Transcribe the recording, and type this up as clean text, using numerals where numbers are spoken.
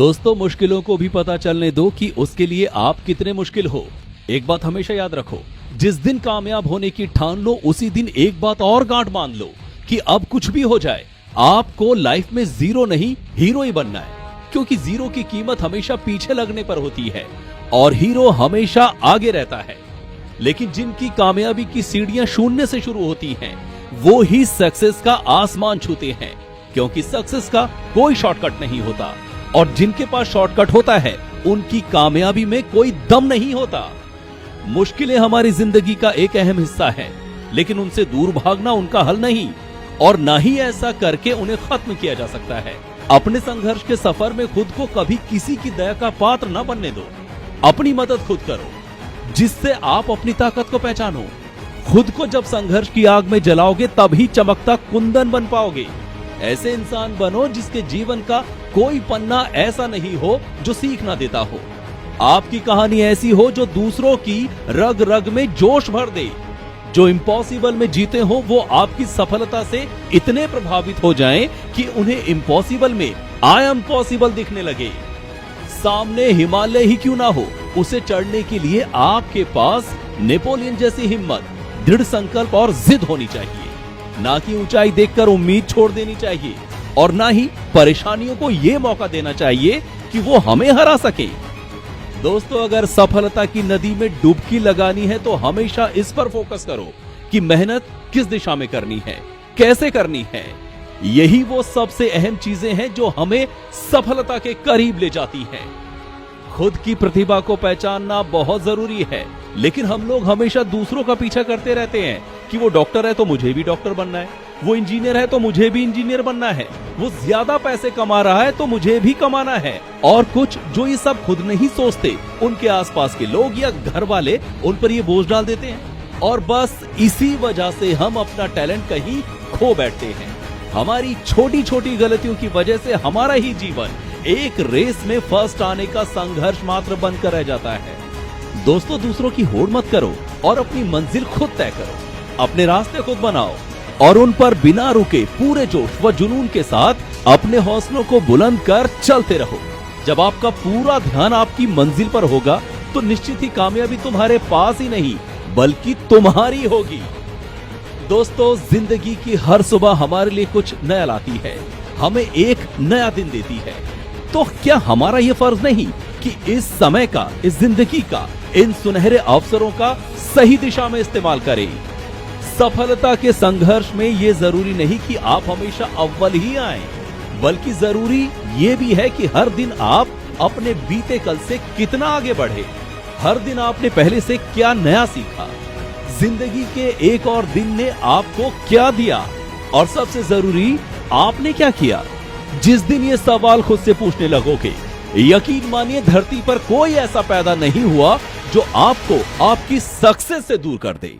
दोस्तों, मुश्किलों को भी पता चलने दो कि उसके लिए आप कितने मुश्किल हो। एक बात हमेशा याद रखो, जिस दिन कामयाब होने की ठान लो उसी दिन एक बात और गांठ बांध लो कि अब कुछ भी हो जाए आपको लाइफ में जीरो नहीं हीरो ही बनना है। क्योंकि जीरो की कीमत हमेशा पीछे लगने पर होती है और हीरो हमेशा आगे रहता है। लेकिन जिनकी कामयाबी की सीढ़ियां शून्य से शुरू होती हैं, वो ही सक्सेस का आसमान छूते हैं। क्योंकि सक्सेस का कोई शॉर्टकट नहीं होता और जिनके पास शॉर्टकट होता है उनकी कामयाबी में कोई दम नहीं होता। मुश्किलें हमारी जिंदगी का एक अहम हिस्सा है, लेकिन उनसे दूर भागना उनका हल नहीं और ना ही ऐसा करके उन्हें खत्म किया जा सकता है। अपने संघर्ष के सफर में खुद को कभी किसी की दया का पात्र न बनने दो। अपनी मदद खुद करो, जिससे आप अपनी ताकत को पहचानो। खुद को जब संघर्ष की आग में जलाओगे तभी चमकता कुंदन बन पाओगे। ऐसे इंसान बनो जिसके जीवन का कोई पन्ना ऐसा नहीं हो जो सीख ना देता हो। आपकी कहानी ऐसी हो जो दूसरों की रग रग में जोश भर दे। जो इम्पॉसिबल में जीते हो वो आपकी सफलता से इतने प्रभावित हो जाएं कि उन्हें इम्पॉसिबल में आई एम पॉसिबल दिखने लगे। सामने हिमालय ही क्यों ना हो, उसे चढ़ने के लिए आपके पास नेपोलियन जैसी हिम्मत, दृढ़ संकल्प और जिद होनी चाहिए। ना कि ऊंचाई देखकर उम्मीद छोड़ देनी चाहिए और ना ही परेशानियों को ये मौका देना चाहिए कि वो हमें हरा सके। दोस्तों, अगर सफलता की नदी में डुबकी लगानी है तो हमेशा इस पर फोकस करो कि मेहनत किस दिशा में करनी है, कैसे करनी है। यही वो सबसे अहम चीजें हैं जो हमें सफलता के करीब ले जाती हैं। खुद की प्रतिभा को पहचानना बहुत जरूरी है, लेकिन हम लोग हमेशा दूसरों का पीछा करते रहते हैं कि वो डॉक्टर है तो मुझे भी डॉक्टर बनना है, वो इंजीनियर है तो मुझे भी इंजीनियर बनना है, वो ज्यादा पैसे कमा रहा है तो मुझे भी कमाना है। और कुछ जो ये सब खुद नहीं सोचते, उनके आसपास के लोग या घर वाले उन पर ये बोझ डाल देते हैं और बस इसी वजह से हम अपना टैलेंट कहीं खो बैठते हैं। हमारी छोटी छोटी गलतियों की वजह से हमारा ही जीवन एक रेस में फर्स्ट आने का संघर्ष मात्र बनकर रह जाता है। दोस्तों, दूसरों की होड़ मत करो और अपनी मंजिल खुद तय करो। अपने रास्ते खुद बनाओ और उन पर बिना रुके पूरे जोश व जुनून के साथ अपने हौसलों को बुलंद कर चलते रहो। जब आपका पूरा ध्यान आपकी मंजिल पर होगा तो निश्चित ही कामयाबी तुम्हारे पास ही नहीं बल्कि तुम्हारी होगी। दोस्तों, जिंदगी की हर सुबह हमारे लिए कुछ नया लाती है, हमें एक नया दिन देती है। तो क्या हमारा ये फर्ज नहीं कि इस समय का, इस जिंदगी का, इन सुनहरे अवसरों का सही दिशा में इस्तेमाल करें। सफलता के संघर्ष में ये जरूरी नहीं कि आप हमेशा अव्वल ही आएं, बल्कि जरूरी ये भी है कि हर दिन आप अपने बीते कल से कितना आगे बढ़े। हर दिन आपने पहले से क्या नया सीखा, जिंदगी के एक और दिन ने आपको क्या दिया और सबसे जरूरी आपने क्या किया। जिस दिन ये सवाल खुद से पूछने लगोगे, यकीन मानिए धरती पर कोई ऐसा पैदा नहीं हुआ जो आपको आपकी सक्सेस से दूर कर दे।